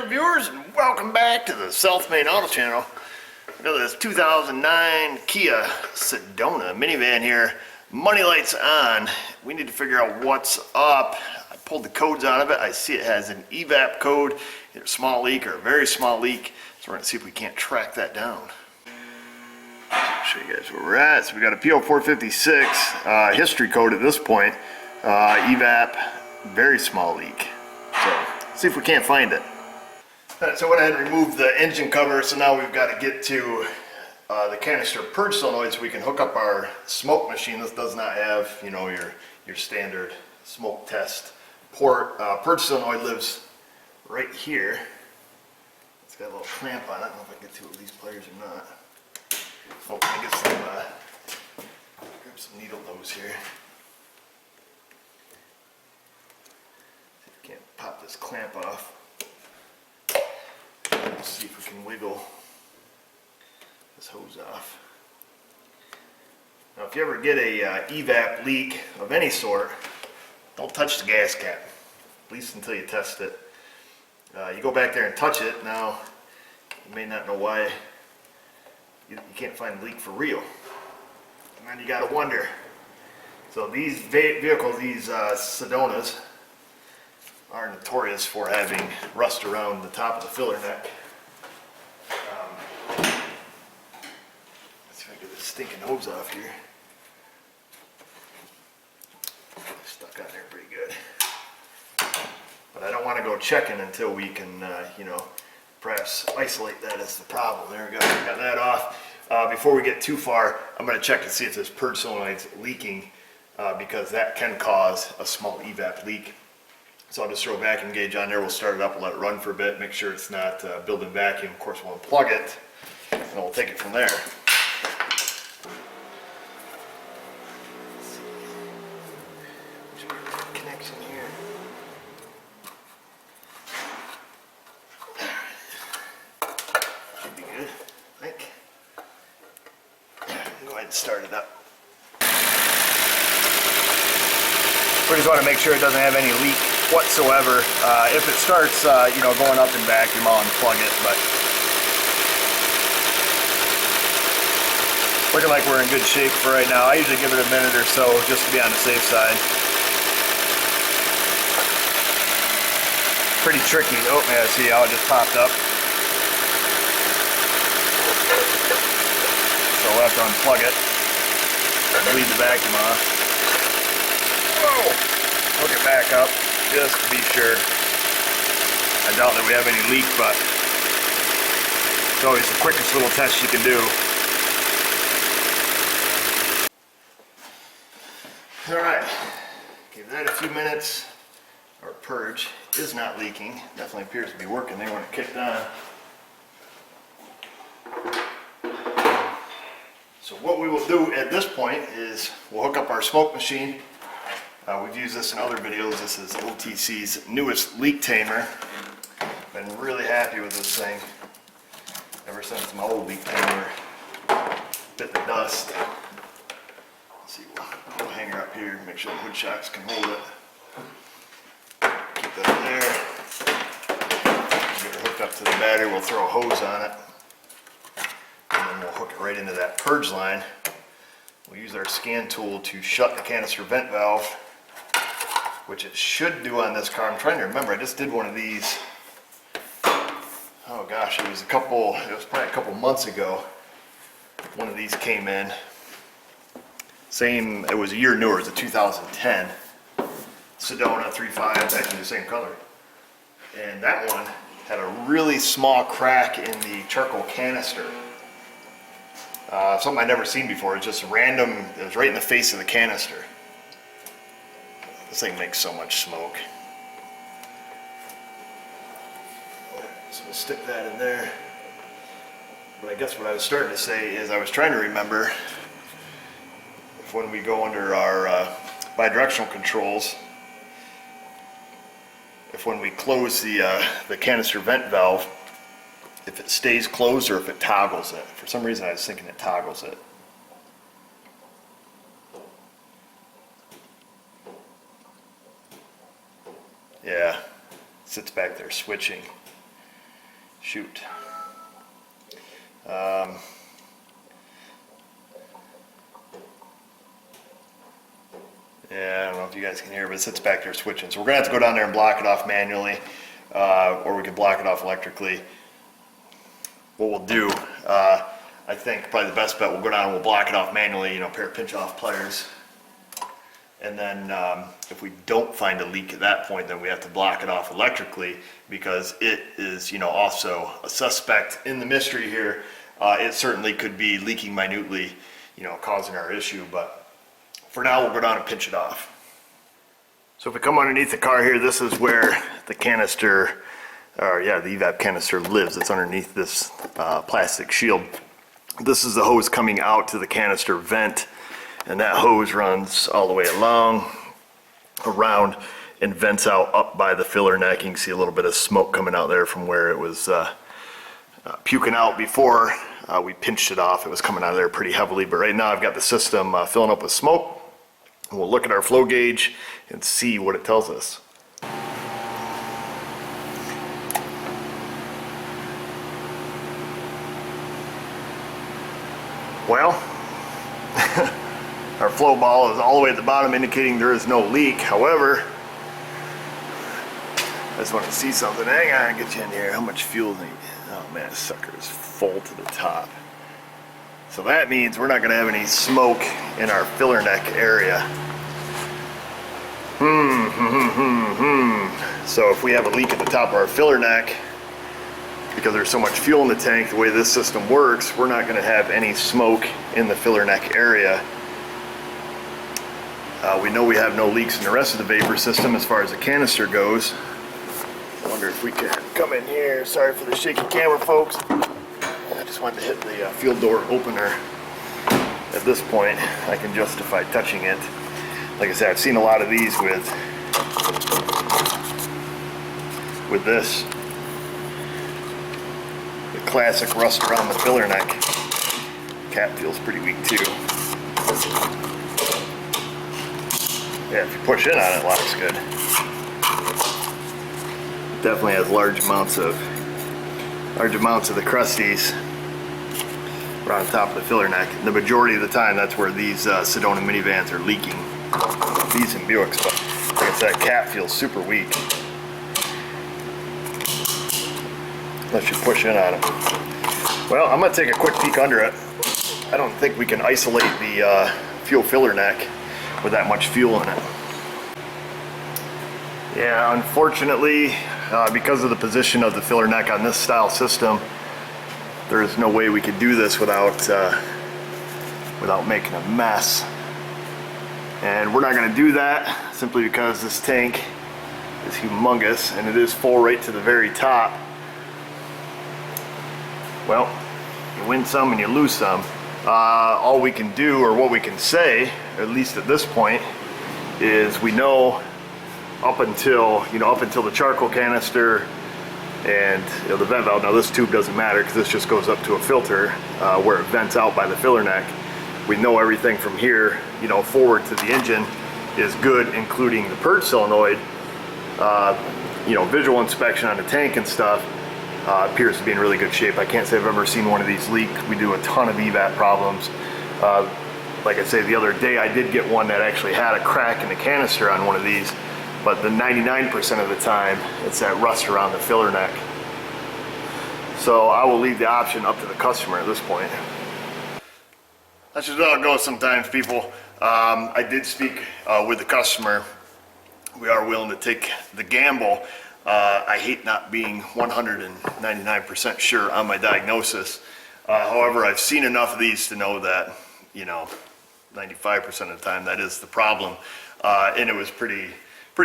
viewers, and welcome back to the South Main Auto Channel. We got this 2009 Kia Sedona minivan here. Money lights on. We need to figure out what's up. I pulled the codes out of it. I see it has an EVAP code, either a small leak or a very small leak. So we're going to see if we can't track that down. I'll show you guys where we're at. So we got a P0456 history code at this point. EVAP, very small leak. So see if we can't find it. Alright, so I went ahead and removed the engine cover, so now we've got to get to the canister purge solenoid so we can hook up our smoke machine. This does not have, you know, your standard smoke test port. Purge solenoid lives right here. It's got a little clamp on it. I don't know if I can get to these pliers or not. Oh, I get some, grab some needle nose here. See if we can't pop this clamp off. Let's see if we can wiggle this hose off. Now, if you ever get a EVAP leak of any sort, don't touch the gas cap, at least until you test it. You go back there and touch it. Now, you may not know why you can't find the leak for real, and then you got to wonder. So these vehicles, these Sedonas, are notorious for having rust around the top of the filler neck. Let's see if I can get this stinking hose off here. Stuck on there pretty good. But I don't want to go checking until we can, you know, perhaps isolate that as the problem. There we go, got that off. Before we get too far, I'm going to check to see if this purge solenoid's leaking, because that can cause a small EVAP leak. So I'll just throw a vacuum gauge on there, we'll start it up, we'll let it run for a bit, make sure it's not building vacuum. Of course, we'll unplug it, and we'll take it from there. Connection here. Should be good, I think. Go ahead and start it up. We just want to make sure it doesn't have any leak whatsoever. If it starts, you know, going up in vacuum, I'll unplug it. But looking like we're in good shape for right now. I usually give it a minute or so just to be on the safe side. Pretty tricky. Oh, yeah, see how it just popped up. So we'll have to unplug it and leave the vacuum off. Whoa! Hook it back up just to be sure. I doubt that we have any leak, but it's always the quickest little test you can do. Alright, give that a few minutes. Our purge is not leaking. Definitely appears to be working there when it kicked on. So what we will do at this point is we'll hook up our smoke machine. We've used this in other videos. This is OTC's newest leak tamer. Been really happy with this thing ever since my old leak tamer bit the dust. Let's see, we'll hang her up here, make sure the hood shocks can hold it. Keep that there. Get her hooked up to the battery, we'll throw a hose on it. And then we'll hook it right into that purge line. We'll use our scan tool to shut the canister vent valve, which it should do on this car. I'm trying to remember, I just did one of these. Oh gosh, it was probably a couple months ago. One of these came in. Same, it was a year newer, it was a 2010 Sedona 3.5, it's actually the same color. And that one had a really small crack in the charcoal canister. Something I'd never seen before. It's just random, it was right in the face of the canister. This thing makes so much smoke. So we'll stick that in there. But I guess what I was starting to say is I was trying to remember if when we go under our bidirectional controls, if when we close the canister vent valve, if it stays closed or if it toggles it. For some reason I was thinking it toggles it. Yeah, sits back there switching. Shoot. Yeah, I don't know if you guys can hear, but it sits back there switching. So we're gonna have to go down there and block it off manually, or we can block it off electrically. What we'll do, I think probably the best bet, we'll go down and we'll block it off manually, you know, a pair of pinch off pliers. And then if we don't find a leak at that point, then we have to block it off electrically, because it is, you know, also a suspect in the mystery here. It certainly could be leaking minutely, you know, causing our issue, but for now we'll go down and pinch it off. So if we come underneath the car here, this is where the canister, or yeah, the EVAP canister lives. It's underneath this plastic shield. This is the hose coming out to the canister vent, and that hose runs all the way along, around, and vents out up by the filler neck. You can see a little bit of smoke coming out there from where it was puking out before we pinched it off. It was coming out of there pretty heavily, but right now I've got the system filling up with smoke. And we'll look at our flow gauge and see what it tells us. Well, our flow ball is all the way at the bottom, indicating there is no leak. However, I just want to see something. Hang on, I'll get you in here. How much fuel do you need? Oh man, this sucker is full to the top. So that means we're not going to have any smoke in our filler neck area. So if we have a leak at the top of our filler neck, because there's so much fuel in the tank, the way this system works, we're not going to have any smoke in the filler neck area. We know we have no leaks in the rest of the vapor system as far as the canister goes. I wonder if we can come in here. Sorry for the shaky camera, folks. I just wanted to hit the fuel door opener. At this point, I can justify touching it. Like I said, I've seen a lot of these with this. The classic rust around the filler neck. Cap feels pretty weak too. Yeah, if you push in on it, it locks good. It definitely has large amounts of the crusties around the top of the filler neck. The majority of the time, that's where these Sedona minivans are leaking. These and Buicks, but like I said, cap feels super weak. Unless you push in on it. Well, I'm going to take a quick peek under it. I don't think we can isolate the fuel filler neck with that much fuel in it. Yeah, unfortunately, because of the position of the filler neck on this style system, there is no way we could do this without making a mess. And we're not going to do that simply because this tank is humongous and it is full right to the very top. Well, you win some and you lose some. All we can do, or what we can say, at least at this point, is we know up until the charcoal canister and the vent valve. Now this tube doesn't matter because this just goes up to a filter where it vents out by the filler neck. We know everything from here, forward to the engine is good, including the purge solenoid. Visual inspection on the tank and stuff appears to be in really good shape. I can't say I've ever seen one of these leak. We do a ton of EVAP problems. Like I say, the other day I did get one that actually had a crack in the canister on one of these, but the 99% of the time it's that rust around the filler neck. So I will leave the option up to the customer at this point. That's just how it goes sometimes, people. I did speak with the customer. We are willing to take the gamble. I hate not being 199% sure on my diagnosis. However, I've seen enough of these to know that, 95% of the time that is the problem. And it was pretty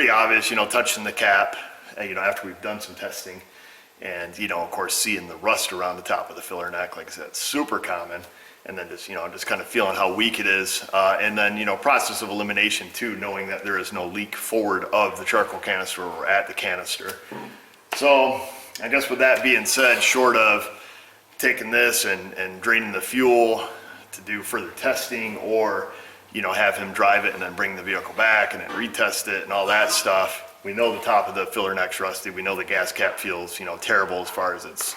obvious, touching the cap, after we've done some testing. And, of course, seeing the rust around the top of the filler neck, like I said, it's super common. And then just kind of feeling how weak it is. And then, process of elimination too, knowing that there is no leak forward of the charcoal canister or at the canister. So I guess with that being said, short of taking this and draining the fuel to do further testing, or, have him drive it and then bring the vehicle back and then retest it and all that stuff, We know the top of the filler neck's rusty. We know the gas cap feels, terrible as far as its,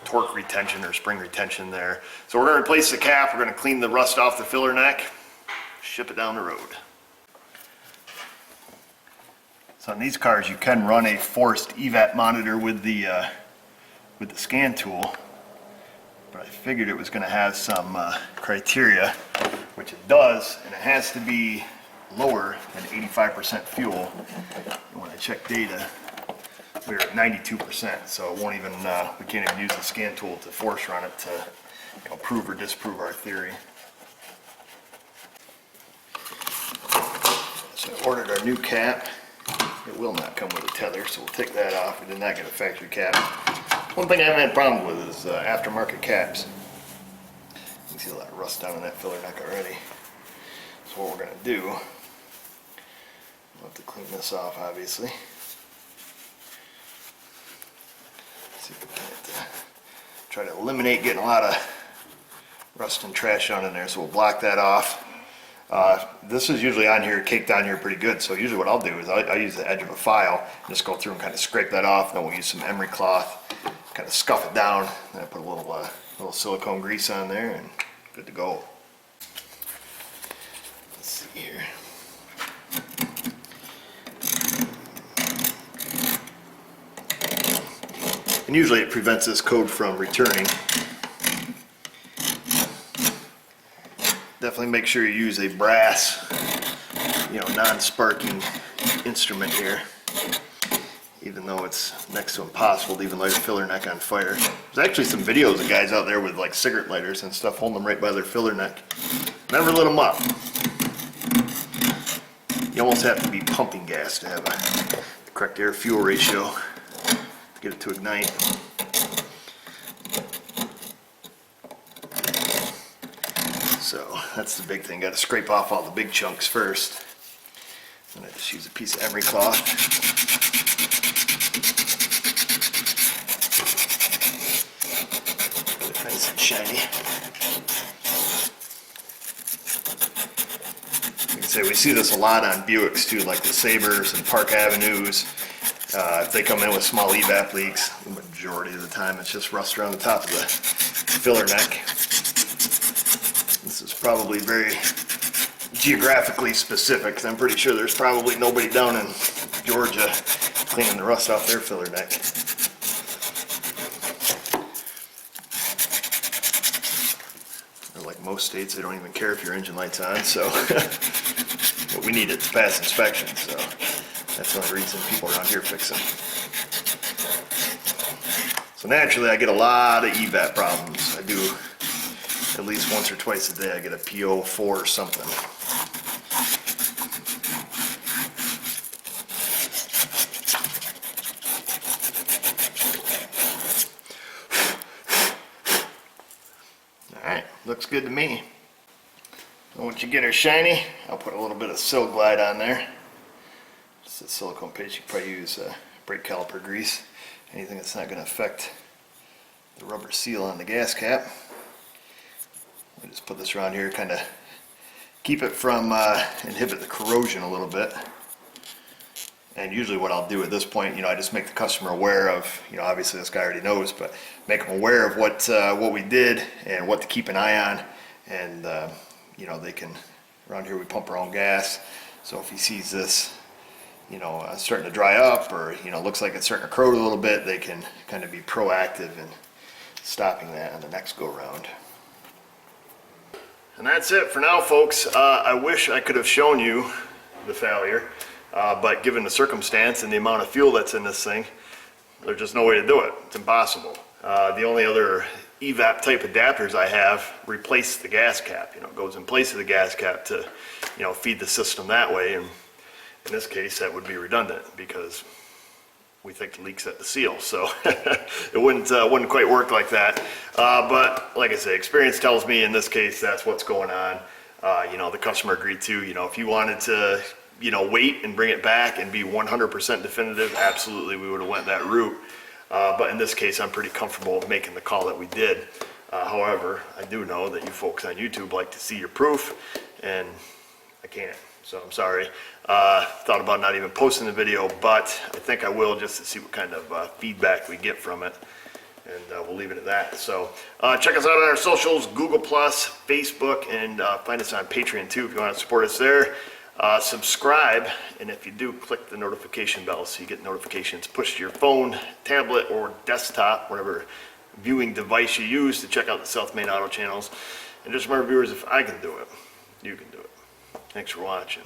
torque retention or spring retention there. So we're gonna replace the cap. We're gonna clean the rust off the filler neck, ship it down the road. So on these cars, you can run a forced EVAP monitor with the scan tool, but I figured it was gonna have some criteria, which it does, and it has to be lower than 85% fuel. And when I check data, we're at 92%, so it won't even, we can't even use the scan tool to force run it to prove or disprove our theory. So I ordered our new cap. It will not come with a tether, so we'll take that off. We did not get a factory cap. One thing I haven't had problems with is aftermarket caps. You can see a lot of rust down in that filler neck already. So what we're going to do, we'll have to clean this off, obviously. See if we can try to eliminate getting a lot of rust and trash on in there, so we'll block that off. This is usually on here, caked on here pretty good, so usually what I'll do is I'll use the edge of a file and just go through and kind of scrape that off. Then we'll use some emery cloth, kind of scuff it down, and I put a little silicone grease on there, and good to go. Let's see here. And usually it prevents this code from returning. Definitely make sure you use a brass, non-sparking instrument here, even though it's next to impossible to even light a filler neck on fire. There's actually some videos of guys out there with like cigarette lighters and stuff holding them right by their filler neck. Never lit them up. You almost have to be pumping gas to have the correct air-fuel ratio to get it to ignite. So that's the big thing. Got to scrape off all the big chunks first. And I just use a piece of emery cloth. Get it nice and shiny. Like I say, we see this a lot on Buicks too, like the Sabres and Park Avenues. If they come in with small EVAP leaks, the majority of the time it's just rust around the top of the filler neck. This is probably very geographically specific, because I'm pretty sure there's probably nobody down in Georgia cleaning the rust off their filler neck. Or like most states, they don't even care if your engine light's on, so but we need it to pass inspection, so that's one reason people around here fix them. So naturally I get a lot of EVAP problems. I do at least once or twice a day. I get a P04 or something. Alright, looks good to me. And once you get her shiny, I'll put a little bit of Sil Glide on there. Just a silicone paste. You can probably use brake caliper grease. Anything that's not going to affect the rubber seal on the gas cap. I just put this around here, kind of keep it from inhibit the corrosion a little bit. And usually what I'll do at this point, I just make the customer aware of, obviously this guy already knows, but make them aware of what we did and what to keep an eye on. And they can, around here we pump our own gas, so if he sees this, starting to dry up, or looks like it's starting to corrode a little bit, they can kind of be proactive in stopping that on the next go round. And that's it for now, folks. I wish I could have shown you the failure, but given the circumstance and the amount of fuel that's in this thing, there's just no way to do it. It's impossible. The only other EVAP type adapters I have replace the gas cap. It goes in place of the gas cap to, feed the system that way. And in this case, that would be redundant because we think the leak's at the seal, so it wouldn't quite work like that. But like I say, experience tells me in this case that's what's going on. The customer agreed to. If you wanted to, wait and bring it back and be 100% definitive, absolutely we would have went that route. But in this case, I'm pretty comfortable making the call that we did. However, I do know that you folks on YouTube like to see your proof, and I can't. So I'm sorry. Thought about not even posting the video, but I think I will, just to see what kind of feedback we get from it. And we'll leave it at that. So check us out on our socials, Google+, Facebook, and find us on Patreon too if you want to support us there. Subscribe, and if you do, click the notification bell so you get notifications pushed to your phone, tablet, or desktop, whatever viewing device you use to check out the South Main Auto channels. And just remember, viewers, if I can do it, you can do it. Thanks for watching.